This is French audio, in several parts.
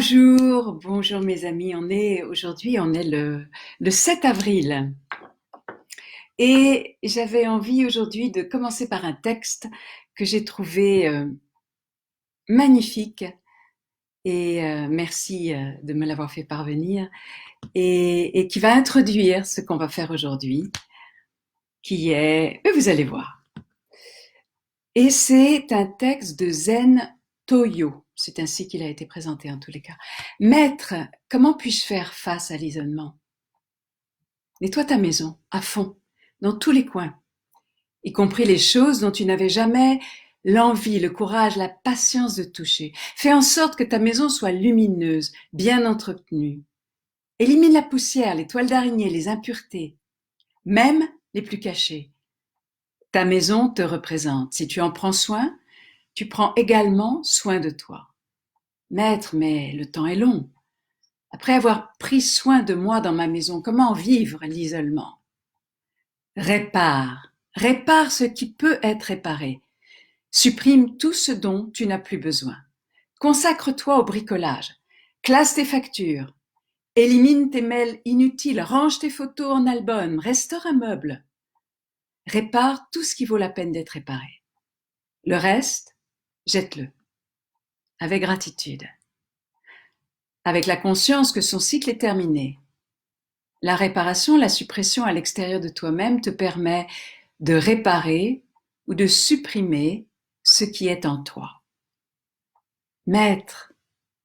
Bonjour mes amis, aujourd'hui on est le 7 avril et j'avais envie aujourd'hui de commencer par un texte que j'ai trouvé magnifique et merci de me l'avoir fait parvenir et qui va introduire ce qu'on va faire aujourd'hui, qui est, vous allez voir, et c'est un texte de Zen Toyo, c'est ainsi qu'il a été présenté en tous les cas. Maître, comment puis-je faire face à l'isolement? Nettoie ta maison, à fond, dans tous les coins, y compris les choses dont tu n'avais jamais l'envie, le courage, la patience de toucher. Fais en sorte que ta maison soit lumineuse, bien entretenue. Élimine la poussière, les toiles d'araignée, les impuretés, même les plus cachées. Ta maison te représente. Si tu en prends soin, tu prends également soin de toi. Maître, mais le temps est long. Après avoir pris soin de moi dans ma maison, comment vivre l'isolement? Répare ce qui peut être réparé. Supprime tout ce dont tu n'as plus besoin. Consacre-toi au bricolage. Classe tes factures. Élimine tes mails inutiles. Range tes photos en album. Restaure un meuble. Répare tout ce qui vaut la peine d'être réparé. Le reste, jette-le. Avec gratitude. Avec la conscience que son cycle est terminé. La réparation, la suppression à l'extérieur de toi-même te permet de réparer ou de supprimer ce qui est en toi. Maître,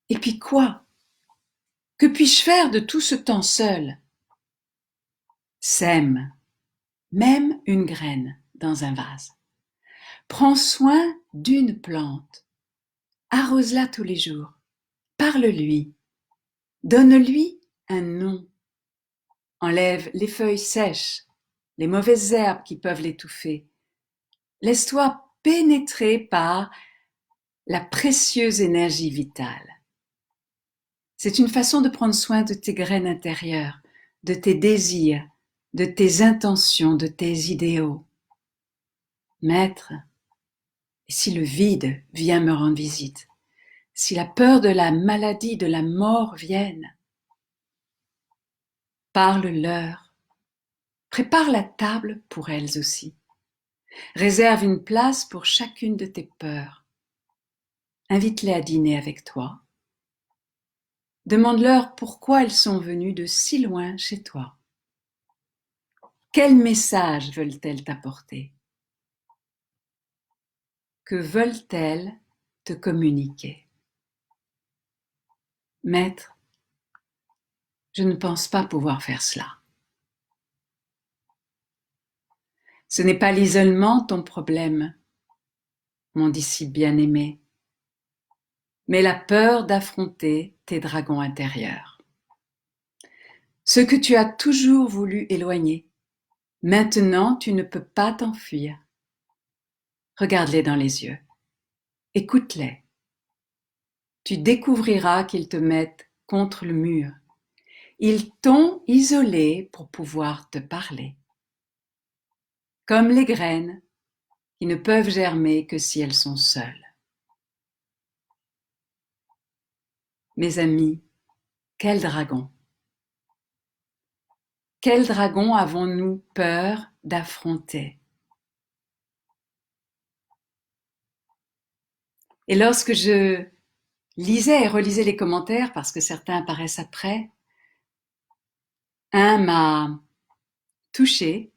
et puis quoi? Que puis-je faire de tout ce temps seul? Sème, même une graine dans un vase. Prends soin d'une plante. Arrose-la tous les jours. Parle-lui. Donne-lui un nom. Enlève les feuilles sèches, les mauvaises herbes qui peuvent l'étouffer. Laisse-toi pénétrer par la précieuse énergie vitale. C'est une façon de prendre soin de tes graines intérieures, de tes désirs, de tes intentions, de tes idéaux. Maître, et si le vide vient me rendre visite, si la peur de la maladie, de la mort viennent, parle-leur, prépare la table pour elles aussi. Réserve une place pour chacune de tes peurs. Invite-les à dîner avec toi. Demande-leur pourquoi elles sont venues de si loin chez toi. Quel message veulent-elles t'apporter? Que veulent-elles te communiquer? Maître, je ne pense pas pouvoir faire cela. Ce n'est pas l'isolement ton problème, mon disciple bien-aimé, mais la peur d'affronter tes dragons intérieurs. Ceux que tu as toujours voulu éloigner, maintenant tu ne peux pas t'enfuir. Regarde-les dans les yeux, écoute-les. Tu découvriras qu'ils te mettent contre le mur. Ils t'ont isolé pour pouvoir te parler. Comme les graines qui ne peuvent germer que si elles sont seules. Mes amis, quel dragon! Quel dragon avons-nous peur d'affronter? Et lorsque je lisais et relisais les commentaires, parce que certains apparaissent après, un m'a touché,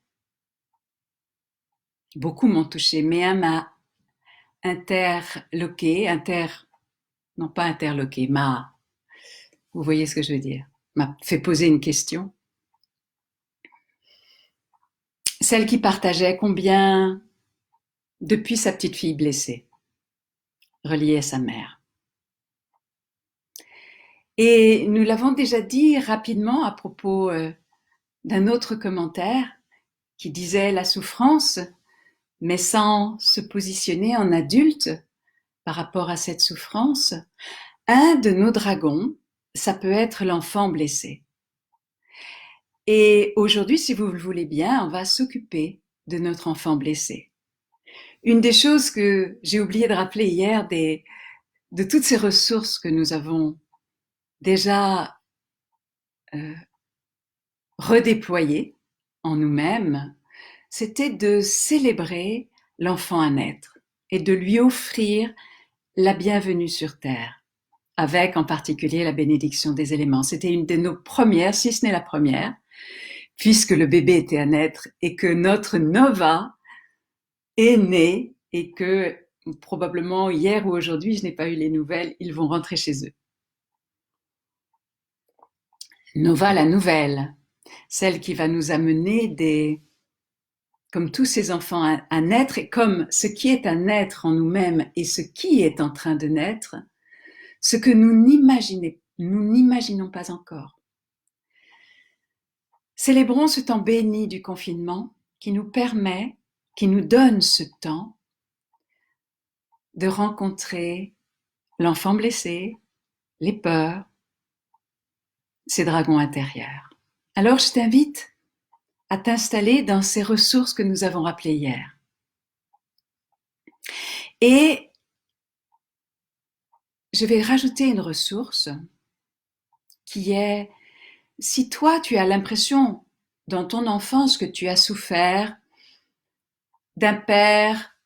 beaucoup m'ont touché, mais un m'a interloqué, non pas interloqué, vous voyez ce que je veux dire, m'a fait poser une question. Celle qui partageait combien, depuis sa petite fille blessée, reliée à sa mère. Et nous l'avons déjà dit rapidement à propos d'un autre commentaire qui disait la souffrance, mais sans se positionner en adulte par rapport à cette souffrance. Un de nos dragons, ça peut être l'enfant blessé. Et aujourd'hui, si vous le voulez bien, on va s'occuper de notre enfant blessé. Une des choses que j'ai oublié de rappeler hier de toutes ces ressources que nous avons déjà redéployé en nous-mêmes, c'était de célébrer l'enfant à naître et de lui offrir la bienvenue sur Terre, avec en particulier la bénédiction des éléments. C'était une de nos premières, si ce n'est la première, puisque le bébé était à naître et que notre Nova est né et que probablement hier ou aujourd'hui, je n'ai pas eu les nouvelles, ils vont rentrer chez eux. Nova la nouvelle, celle qui va nous amener comme tous ces enfants à naître, et comme ce qui est à naître en nous-mêmes et ce qui est en train de naître, ce que nous n'imaginons pas encore. Célébrons ce temps béni du confinement qui nous permet, qui nous donne ce temps de rencontrer l'enfant blessé, les peurs, ces dragons intérieurs. Alors je t'invite à t'installer dans ces ressources que nous avons rappelées hier. Et je vais rajouter une ressource qui est, si toi tu as l'impression dans ton enfance que tu as souffert d'un père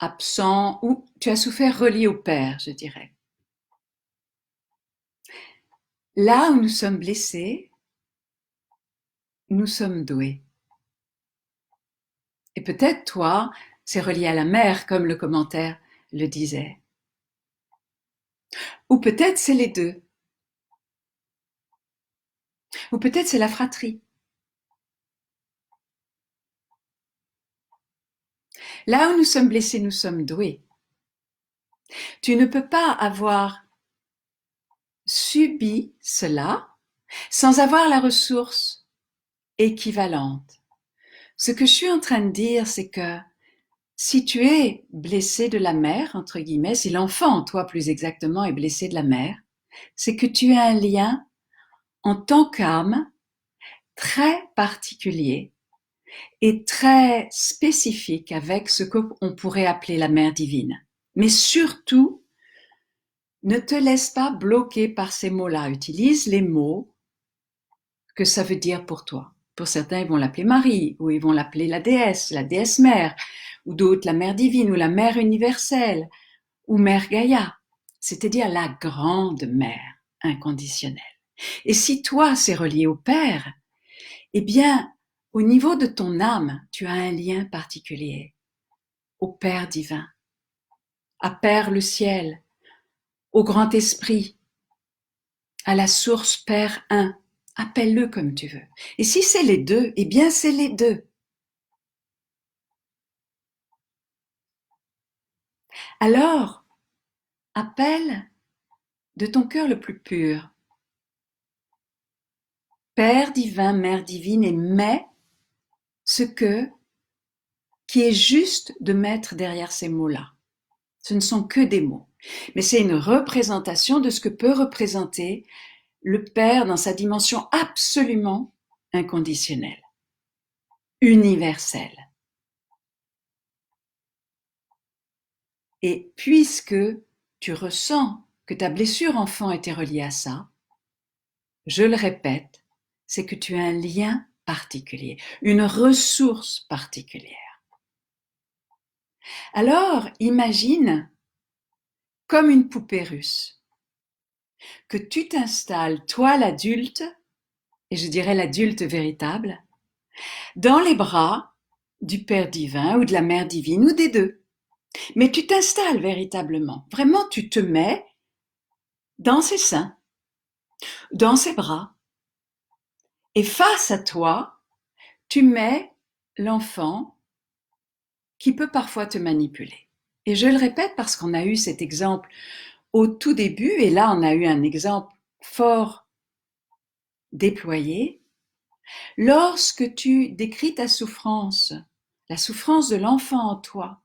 absent ou tu as souffert relié au père, je dirais. Là où nous sommes blessés, nous sommes doués. Et peut-être toi, c'est relié à la mère, comme le commentaire le disait. Ou peut-être c'est les deux. Ou peut-être c'est la fratrie. Là où nous sommes blessés, nous sommes doués. Tu ne peux pas avoir subi cela sans avoir la ressource équivalente. Ce que je suis en train de dire, c'est que si tu es blessé de la mère, entre guillemets, si l'enfant, toi plus exactement, est blessé de la mère, c'est que tu as un lien en tant qu'âme très particulier et très spécifique avec ce qu'on pourrait appeler la mère divine. Mais surtout, ne te laisse pas bloquer par ces mots-là. Utilise les mots que ça veut dire pour toi. Pour certains, ils vont l'appeler Marie, ou ils vont l'appeler la déesse mère, ou d'autres la mère divine, ou la mère universelle, ou mère Gaïa, c'est-à-dire la grande mère inconditionnelle. Et si toi, c'est relié au Père, eh bien, au niveau de ton âme, tu as un lien particulier au Père divin, à Père le ciel, au grand esprit, à la source Père un. Appelle-le comme tu veux. Et si c'est les deux, eh bien c'est les deux. Alors, appelle de ton cœur le plus pur. Père divin, Mère divine, et mets ce qui est juste de mettre derrière ces mots-là. Ce ne sont que des mots, mais c'est une représentation de ce que peut représenter le Père dans sa dimension absolument inconditionnelle, universelle. Et puisque tu ressens que ta blessure enfant était reliée à ça, je le répète, c'est que tu as un lien particulier, une ressource particulière. Alors, imagine comme une poupée russe, que tu t'installes, toi l'adulte, et je dirais l'adulte véritable, dans les bras du Père divin ou de la Mère divine ou des deux. Mais tu t'installes véritablement. Vraiment, tu te mets dans ses seins, dans ses bras. Et face à toi, tu mets l'enfant qui peut parfois te manipuler. Et je le répète parce qu'on a eu cet exemple au tout début, et là on a eu un exemple fort déployé. Lorsque tu décris ta souffrance, la souffrance de l'enfant en toi,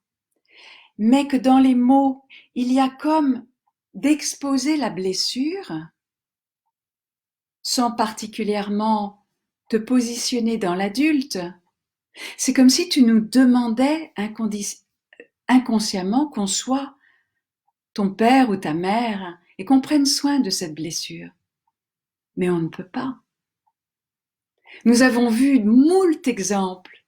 mais que dans les mots, il y a comme d'exposer la blessure, sans particulièrement te positionner dans l'adulte, c'est comme si tu nous demandais inconsciemment qu'on soit ton père ou ta mère et qu'on prenne soin de cette blessure. Mais on ne peut pas. Nous avons vu moult exemples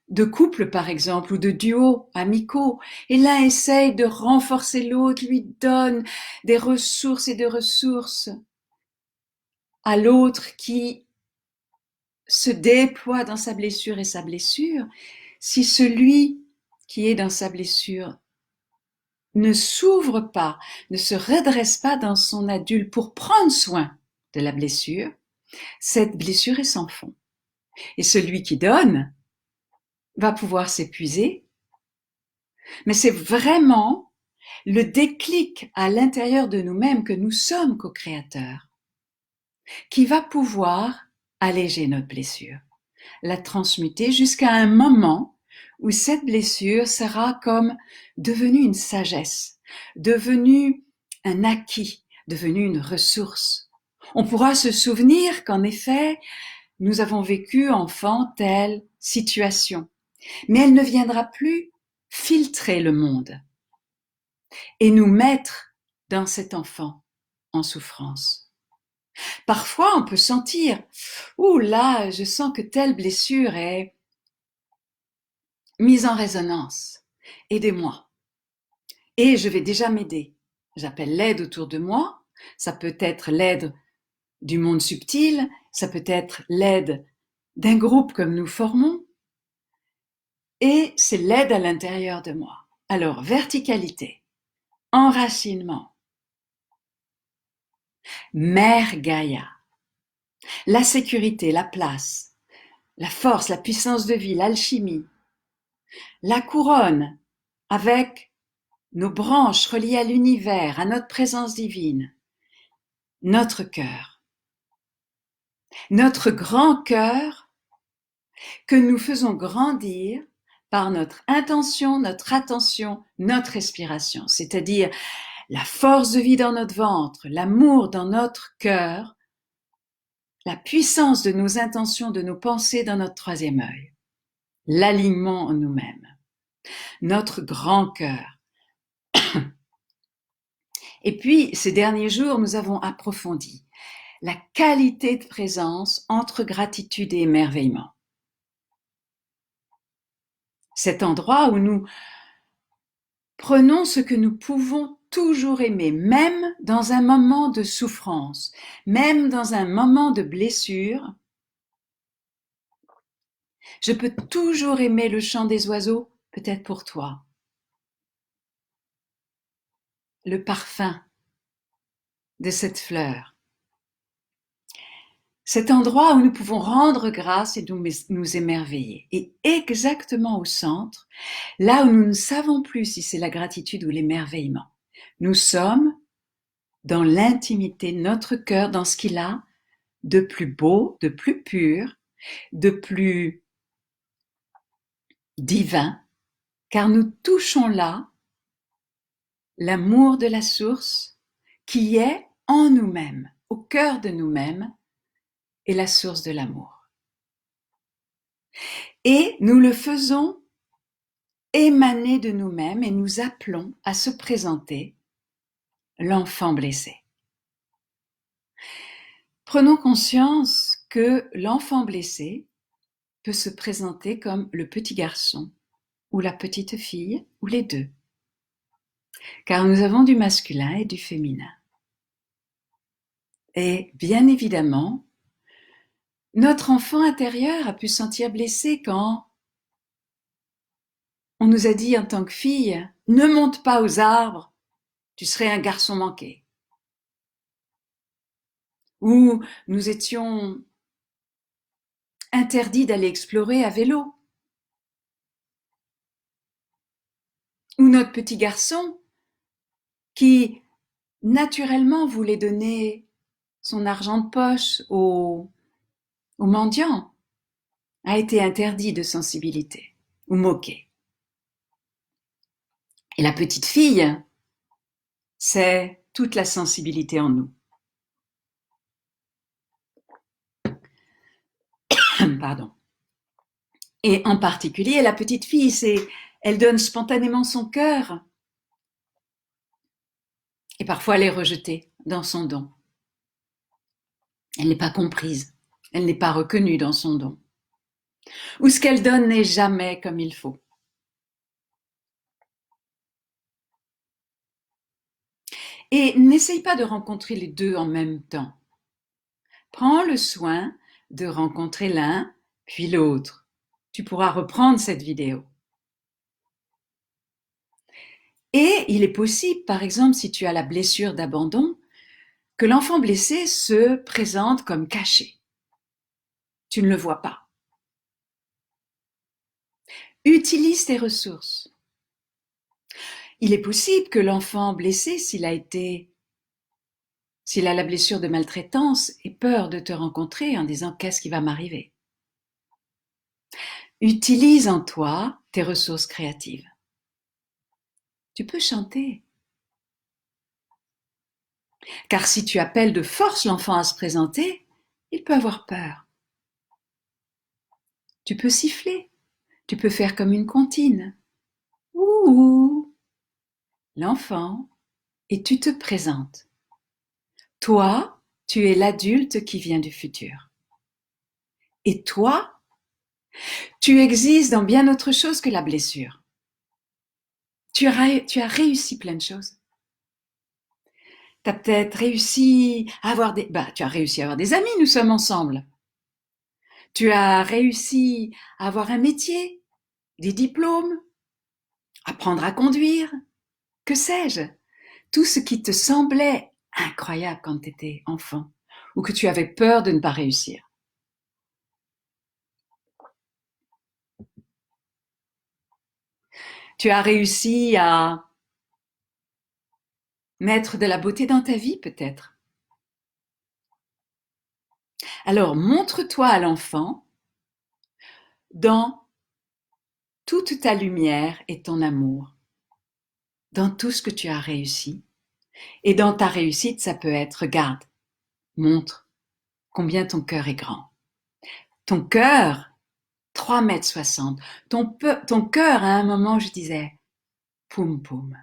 de couples, par exemple, ou de duos amicaux, et l'un essaye de renforcer l'autre, lui donne des ressources et des ressources à l'autre qui se déploie dans sa blessure et sa blessure. Si celui qui est dans sa blessure ne s'ouvre pas, ne se redresse pas dans son adulte pour prendre soin de la blessure, cette blessure est sans fond. Et celui qui donne va pouvoir s'épuiser. Mais c'est vraiment le déclic à l'intérieur de nous-mêmes que nous sommes co-créateurs qui va pouvoir alléger notre blessure, la transmuter jusqu'à un moment où cette blessure sera comme devenue une sagesse, devenue un acquis, devenue une ressource. On pourra se souvenir qu'en effet, nous avons vécu enfant telle situation, mais elle ne viendra plus filtrer le monde et nous mettre dans cet enfant en souffrance. Parfois, on peut sentir « Ouh là, je sens que telle blessure est mise en résonance. Aidez-moi. » Et je vais déjà m'aider. J'appelle l'aide autour de moi. Ça peut être l'aide du monde subtil, ça peut être l'aide d'un groupe comme nous formons. Et c'est l'aide à l'intérieur de moi. Alors, verticalité, enracinement, Mère Gaïa, la sécurité, la place, la force, la puissance de vie, l'alchimie, la couronne avec nos branches reliées à l'univers, à notre présence divine, notre cœur, notre grand cœur que nous faisons grandir par notre intention, notre attention, notre respiration, c'est-à-dire la force de vie dans notre ventre, l'amour dans notre cœur, la puissance de nos intentions, de nos pensées dans notre troisième œil, l'alignement en nous-mêmes, notre grand cœur. Et puis, ces derniers jours, nous avons approfondi la qualité de présence entre gratitude et émerveillement. Cet endroit où nous prenons ce que nous pouvons toujours aimer, même dans un moment de souffrance, même dans un moment de blessure. Je peux toujours aimer le chant des oiseaux, peut-être pour toi. Le parfum de cette fleur. Cet endroit où nous pouvons rendre grâce et nous émerveiller. Et exactement au centre, là où nous ne savons plus si c'est la gratitude ou l'émerveillement. Nous sommes dans l'intimité de notre cœur, dans ce qu'il a de plus beau, de plus pur, de plus divin, car nous touchons là l'amour de la source qui est en nous-mêmes, au cœur de nous-mêmes, et la source de l'amour. Et nous le faisons émaner de nous-mêmes et nous appelons à se présenter l'enfant blessé. Prenons conscience que l'enfant blessé peut se présenter comme le petit garçon ou la petite fille ou les deux, car nous avons du masculin et du féminin. Et bien évidemment, notre enfant intérieur a pu se sentir blessé quand on nous a dit en tant que fille, ne monte pas aux arbres, tu serais un garçon manqué. Ou nous étions interdits d'aller explorer à vélo. Ou notre petit garçon qui naturellement voulait donner son argent de poche aux mendiants a été interdit de sensibilité ou moqué. Et la petite fille, c'est toute la sensibilité en nous. Pardon. Et en particulier, la petite fille, elle donne spontanément son cœur. Et parfois, elle est rejetée dans son don. Elle n'est pas comprise. Elle n'est pas reconnue dans son don. Ou ce qu'elle donne n'est jamais comme il faut. Et n'essaye pas de rencontrer les deux en même temps. Prends le soin de rencontrer l'un, puis l'autre. Tu pourras reprendre cette vidéo. Et il est possible, par exemple, si tu as la blessure d'abandon, que l'enfant blessé se présente comme caché. Tu ne le vois pas. Utilise tes ressources. Il est possible que l'enfant blessé, s'il a la blessure de maltraitance, ait peur de te rencontrer en disant « qu'est-ce qui va m'arriver ?» Utilise en toi tes ressources créatives. Tu peux chanter. Car si tu appelles de force l'enfant à se présenter, il peut avoir peur. Tu peux siffler. Tu peux faire comme une comptine. Ouh, l'enfant, et tu te présentes. Toi, tu es l'adulte qui vient du futur. Et toi, tu existes dans bien autre chose que la blessure. Tu as réussi plein de choses. Tu as peut-être réussi à avoir tu as réussi à avoir des amis, nous sommes ensemble. Tu as réussi à avoir un métier, des diplômes, apprendre à conduire, que sais-je, tout ce qui te semblait incroyable quand tu étais enfant ou que tu avais peur de ne pas réussir. Tu as réussi à mettre de la beauté dans ta vie peut-être. Alors montre-toi à l'enfant dans toute ta lumière et ton amour, dans tout ce que tu as réussi. Et dans ta réussite, ça peut être, regarde, montre combien ton cœur est grand. Ton cœur, 3,60 m. Ton cœur, à un moment, je disais, poum poum.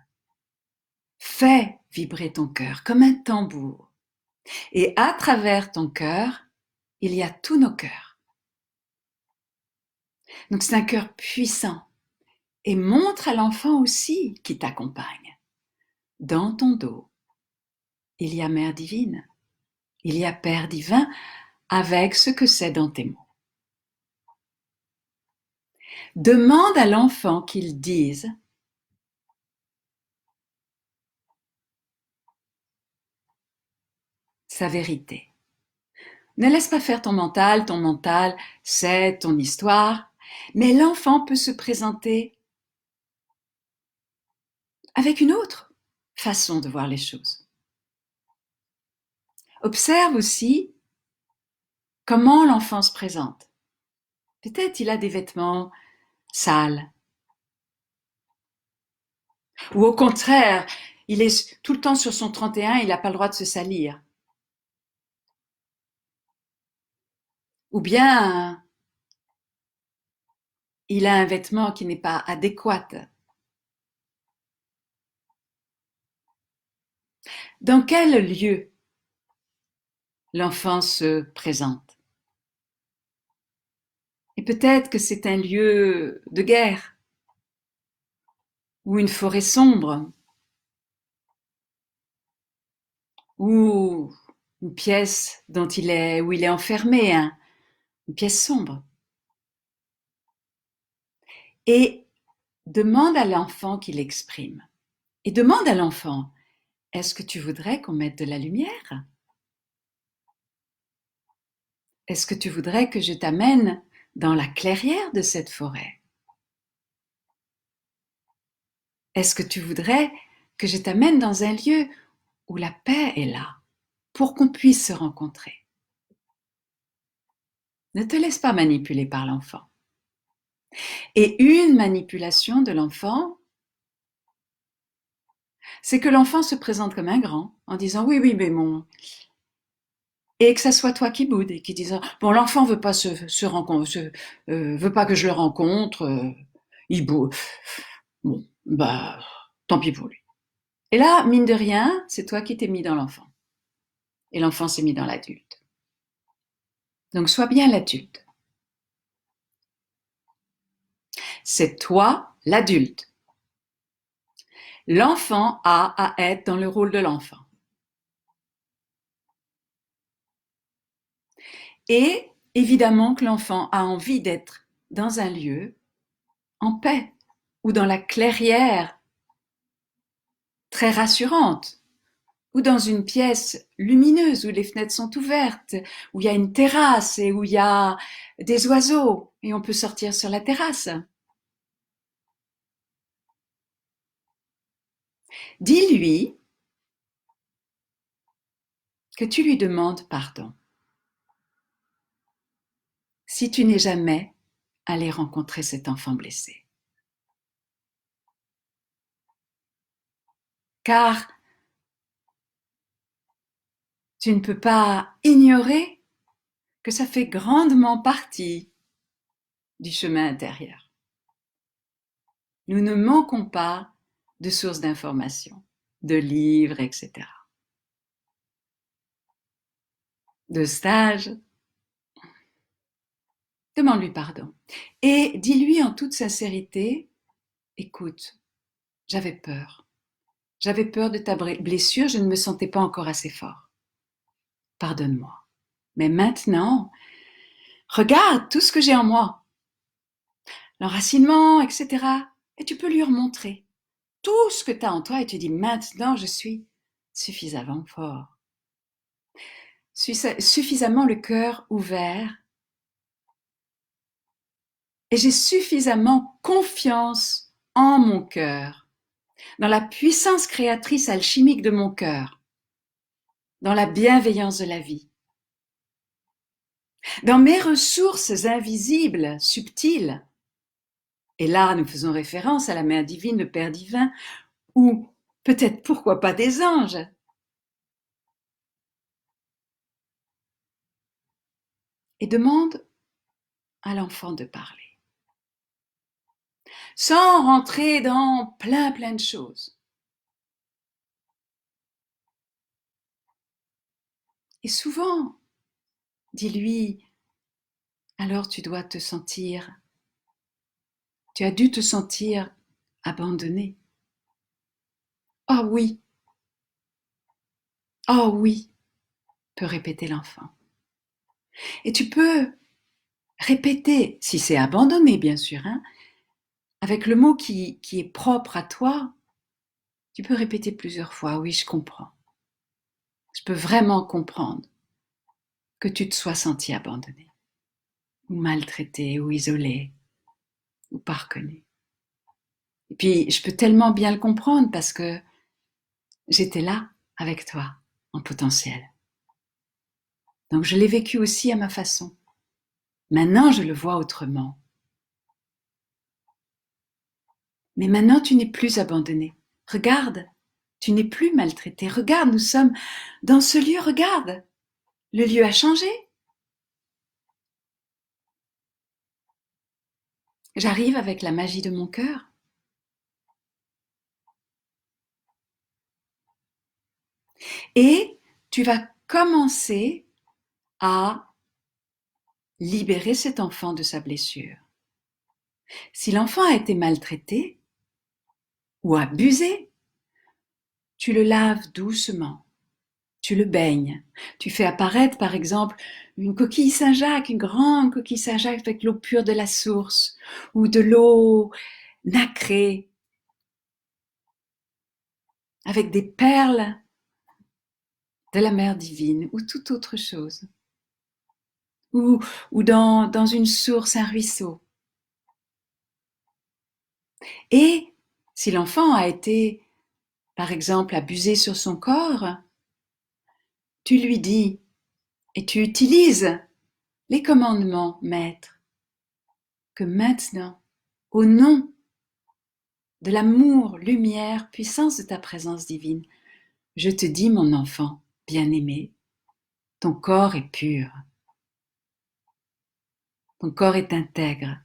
Fais vibrer ton cœur comme un tambour. Et à travers ton cœur, il y a tous nos cœurs. Donc c'est un cœur puissant. Et montre à l'enfant aussi qui t'accompagne. Dans ton dos, il y a Mère divine. Il y a Père divin avec ce que c'est dans tes mots. Demande à l'enfant qu'il dise sa vérité. Ne laisse pas faire ton mental c'est ton histoire, mais l'enfant peut se présenter avec une autre façon de voir les choses. Observe aussi comment l'enfant se présente. Peut-être il a des vêtements sales. Ou au contraire, il est tout le temps sur son 31, il n'a pas le droit de se salir. Ou bien, il a un vêtement qui n'est pas adéquat. Dans quel lieu l'enfant se présente? Et peut-être que c'est un lieu de guerre, ou une forêt sombre, ou une pièce où il est enfermé, une pièce sombre. Et demande à l'enfant qu'il exprime. Et demande à l'enfant, est-ce que tu voudrais qu'on mette de la lumière? Est-ce que tu voudrais que je t'amène dans la clairière de cette forêt? Est-ce que tu voudrais que je t'amène dans un lieu où la paix est là, pour qu'on puisse se rencontrer? Ne te laisse pas manipuler par l'enfant. Et une manipulation de l'enfant, c'est que l'enfant se présente comme un grand, en disant oui, oui, mais bon, et que ça soit toi qui boude et qui dise bon, l'enfant veut pas veut pas que je le rencontre, il boude. Bon, bah, tant pis pour lui. Et là, mine de rien, c'est toi qui t'es mis dans l'enfant. Et l'enfant s'est mis dans l'adulte. Donc sois bien l'adulte. C'est toi l'adulte. L'enfant a à être dans le rôle de l'enfant. Et évidemment que l'enfant a envie d'être dans un lieu en paix ou dans la clairière très rassurante ou dans une pièce lumineuse où les fenêtres sont ouvertes, où il y a une terrasse et où il y a des oiseaux et on peut sortir sur la terrasse. Dis-lui que tu lui demandes pardon si tu n'es jamais allé rencontrer cet enfant blessé. Car tu ne peux pas ignorer que ça fait grandement partie du chemin intérieur. Nous ne manquons pas de sources d'informations, de livres, etc., de stages. Demande-lui pardon. Et dis-lui en toute sincérité, écoute, j'avais peur. J'avais peur de ta blessure, je ne me sentais pas encore assez fort. Pardonne-moi. Mais maintenant, regarde tout ce que j'ai en moi. L'enracinement, etc. Et tu peux lui remontrer tout ce que tu as en toi et tu dis maintenant je suis suffisamment fort. Suffisamment le cœur ouvert et j'ai suffisamment confiance en mon cœur, dans la puissance créatrice alchimique de mon cœur, dans la bienveillance de la vie, dans mes ressources invisibles, subtiles. Et là, nous faisons référence à la mère divine, le Père divin, ou peut-être pourquoi pas des anges. Et demande à l'enfant de parler. Sans rentrer dans plein de choses. Et souvent, dis-lui, alors tu dois te sentir, tu as dû te sentir abandonné. Oh oui, oh oui, peut répéter l'enfant. Et tu peux répéter, si c'est abandonné bien sûr, hein, avec le mot qui est propre à toi, tu peux répéter plusieurs fois, oui, je comprends. Je peux vraiment comprendre que tu te sois senti abandonné, ou maltraité, ou isolé, ou pas reconnu. Et puis, je peux tellement bien le comprendre parce que j'étais là avec toi en potentiel. Donc, je l'ai vécu aussi à ma façon. Maintenant, je le vois autrement. Mais maintenant, tu n'es plus abandonné. Regarde, tu n'es plus maltraité. Regarde, nous sommes dans ce lieu, regarde. Le lieu a changé. J'arrive avec la magie de mon cœur. Et tu vas commencer à libérer cet enfant de sa blessure. Si l'enfant a été maltraité ou abusé, tu le laves doucement, tu le baignes, tu fais apparaître par exemple une coquille Saint-Jacques, une grande coquille Saint-Jacques avec l'eau pure de la source ou de l'eau nacrée avec des perles de la mer divine ou toute autre chose. Ou dans une source, un ruisseau. Et si l'enfant a été, par exemple, abusé sur son corps, tu lui dis et tu utilises les commandements maîtres que maintenant, au nom de l'amour, lumière, puissance de ta présence divine, je te dis, mon enfant bien-aimé, ton corps est pur, ton corps est intègre,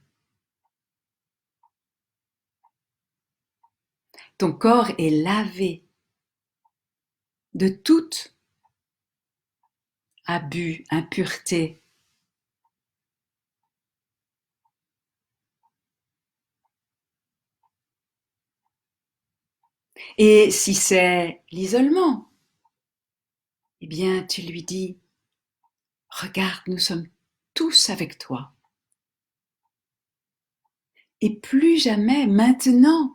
ton corps est lavé de toute abus, impureté. Et si c'est l'isolement, eh bien, tu lui dis, regarde, nous sommes tous avec toi. Et plus jamais, maintenant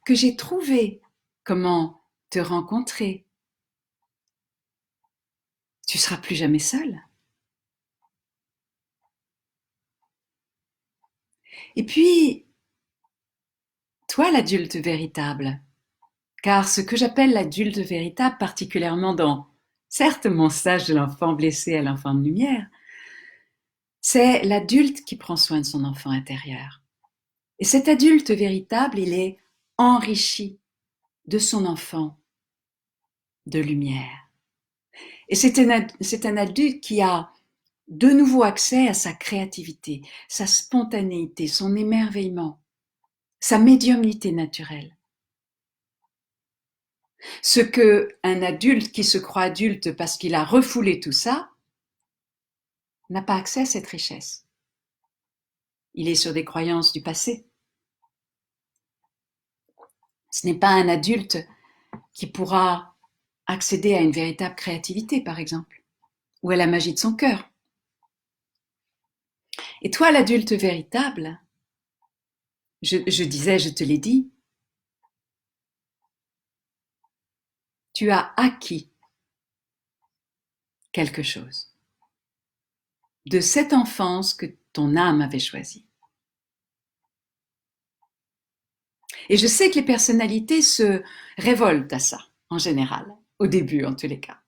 que j'ai trouvé comment te rencontrer, tu seras plus jamais seul. Et puis, toi, l'adulte véritable, car ce que j'appelle l'adulte véritable, particulièrement dans, certes, mon stage de l'enfant blessé à l'enfant de lumière, c'est l'adulte qui prend soin de son enfant intérieur. Et cet adulte véritable, il est enrichi de son enfant de lumière. Et c'est un adulte qui a de nouveau accès à sa créativité, sa spontanéité, son émerveillement, sa médiumnité naturelle. Ce que un adulte qui se croit adulte parce qu'il a refoulé tout ça, n'a pas accès à cette richesse. Il est sur des croyances du passé. Ce n'est pas un adulte qui pourra accéder à une véritable créativité, par exemple, ou à la magie de son cœur. Et toi, l'adulte véritable, je disais, je te l'ai dit, tu as acquis quelque chose de cette enfance que ton âme avait choisie. Et je sais que les personnalités se révoltent à ça, en général, au début en tous les cas.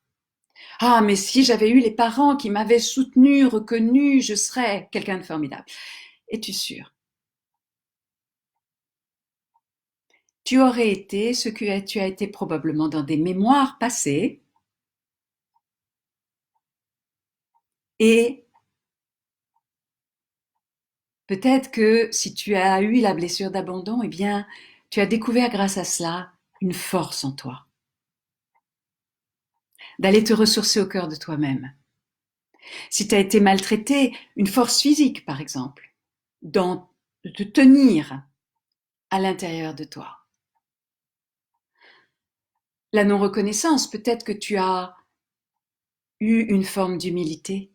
Ah, mais si j'avais eu les parents qui m'avaient soutenu, reconnu, je serais quelqu'un de formidable. Es-tu sûr? Tu aurais été ce que tu as été probablement dans des mémoires passées, et peut-être que si tu as eu la blessure d'abandon, eh bien, tu as découvert grâce à cela une force en toi, d'aller te ressourcer au cœur de toi-même. Si tu as été maltraité, une force physique, par exemple, de te tenir à l'intérieur de toi. La non-reconnaissance, peut-être que tu as eu une forme d'humilité,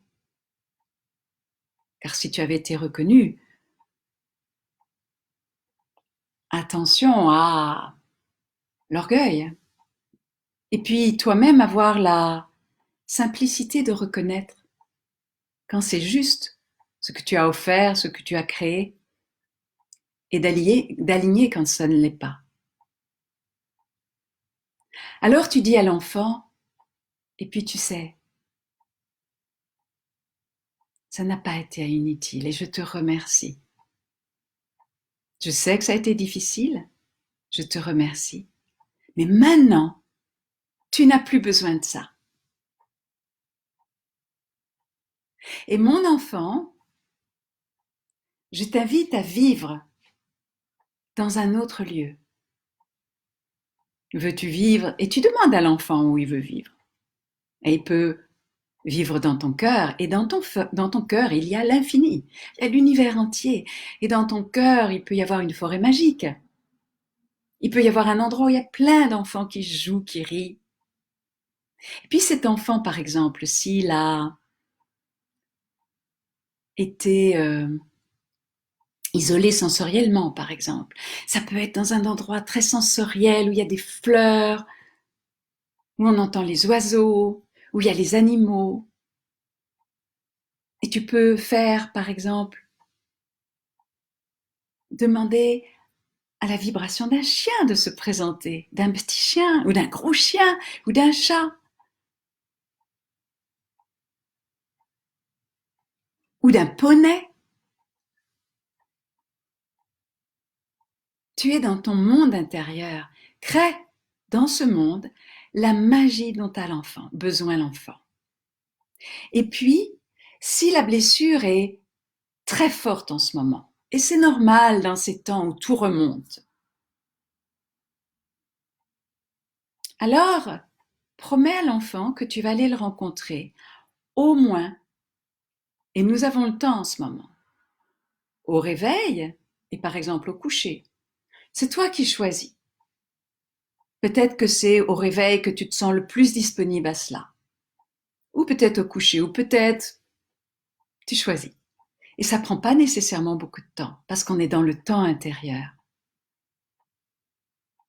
car si tu avais été reconnu, attention à l'orgueil. Et puis toi-même avoir la simplicité de reconnaître quand c'est juste ce que tu as offert, ce que tu as créé, et d'aligner quand ça ne l'est pas. Alors tu dis à l'enfant, et puis tu sais, ça n'a pas été inutile et je te remercie. Je sais que ça a été difficile, je te remercie. Mais maintenant, tu n'as plus besoin de ça. Et mon enfant, je t'invite à vivre dans un autre lieu. Veux-tu vivre? Et tu demandes à l'enfant où il veut vivre. Et il peut vivre dans ton cœur. Et dans ton cœur, il y a l'infini. Il y a l'univers entier. Et dans ton cœur, il peut y avoir une forêt magique. Il peut y avoir un endroit où il y a plein d'enfants qui jouent, qui rient. Et puis cet enfant, par exemple, s'il a été isolé sensoriellement, par exemple, ça peut être dans un endroit très sensoriel où il y a des fleurs, où on entend les oiseaux, où il y a les animaux. Et tu peux faire, par exemple, demander à la vibration d'un chien de se présenter, d'un petit chien, ou d'un gros chien, ou d'un chat, ou d'un poney. Tu es dans ton monde intérieur. Crée dans ce monde la magie dont a besoin l'enfant. Et puis, si la blessure est très forte en ce moment, et c'est normal dans ces temps où tout remonte, alors promets à l'enfant que tu vas aller le rencontrer au moins, et nous avons le temps en ce moment, au réveil et par exemple au coucher. C'est toi qui choisis. Peut-être que c'est au réveil que tu te sens le plus disponible à cela. Ou peut-être au coucher, ou peut-être tu choisis. Et ça prend pas nécessairement beaucoup de temps, parce qu'on est dans le temps intérieur.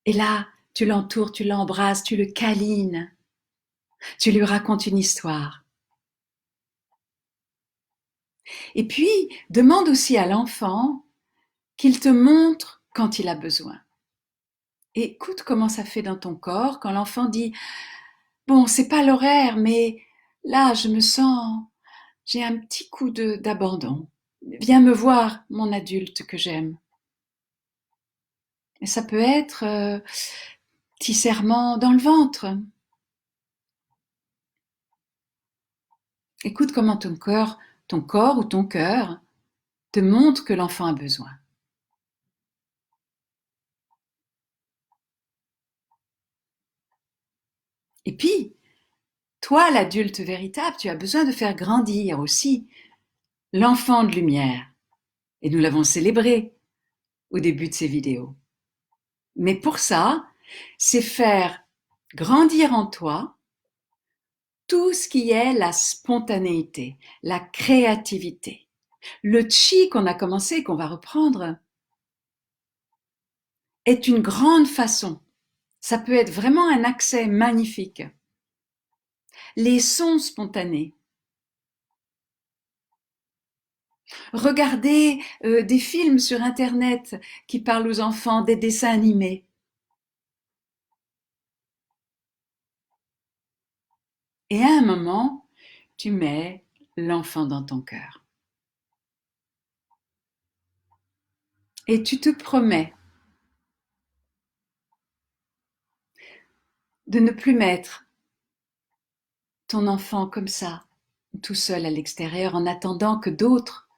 Et là, tu l'entoures, tu l'embrasses, tu le câlines, tu lui racontes une histoire. Et puis, demande aussi à l'enfant qu'il te montre quand il a besoin. Et écoute comment ça fait dans ton corps quand l'enfant dit « Bon, c'est pas l'horaire, mais là, je me sens, j'ai un petit coup d'abandon. Viens me voir, mon adulte que j'aime. » Et ça peut être petit serrement dans le ventre. Écoute comment ton corps ou ton cœur te montre que l'enfant a besoin. Et puis, toi, l'adulte véritable, tu as besoin de faire grandir aussi l'enfant de lumière. Et nous l'avons célébré au début de ces vidéos. Mais pour ça, c'est faire grandir en toi tout ce qui est la spontanéité, la créativité. Le chi qu'on a commencé, qu'on va reprendre, est une grande façon. Ça peut être vraiment un accès magnifique. Les sons spontanés. Regardez des films sur Internet qui parlent aux enfants, des dessins animés. Et à un moment, tu mets l'enfant dans ton cœur. Et tu te promets de ne plus mettre ton enfant comme ça, tout seul à l'extérieur, en attendant que d'autres,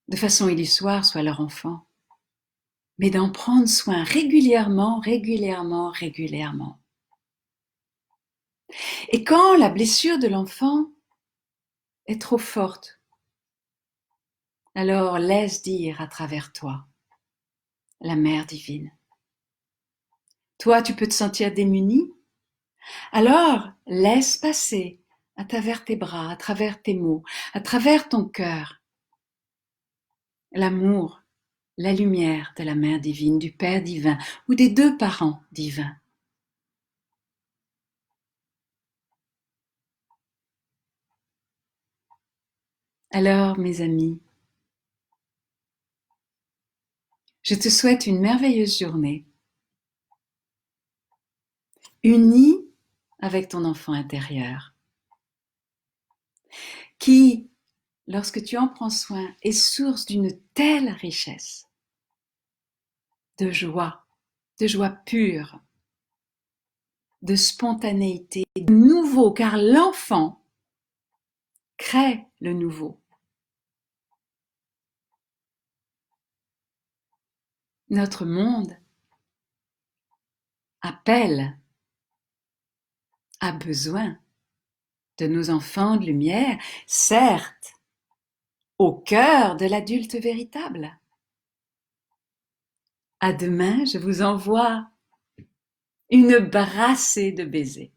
de façon illusoire, soient leur enfant, mais d'en prendre soin régulièrement, régulièrement, régulièrement. Et quand la blessure de l'enfant est trop forte, alors laisse dire à travers toi la Mère divine. Toi, tu peux te sentir démuni, alors laisse passer à travers tes bras, à travers tes mots, à travers ton cœur, l'amour, la lumière de la Mère divine, du Père divin ou des deux parents divins. Alors, mes amis, je te souhaite une merveilleuse journée, unie avec ton enfant intérieur, qui, lorsque tu en prends soin, est source d'une telle richesse, de joie pure, de spontanéité, de nouveau, car l'enfant crée le nouveau. Notre monde appelle, a besoin de nos enfants de lumière, certes, au cœur de l'adulte véritable. À demain, je vous envoie une brassée de baisers.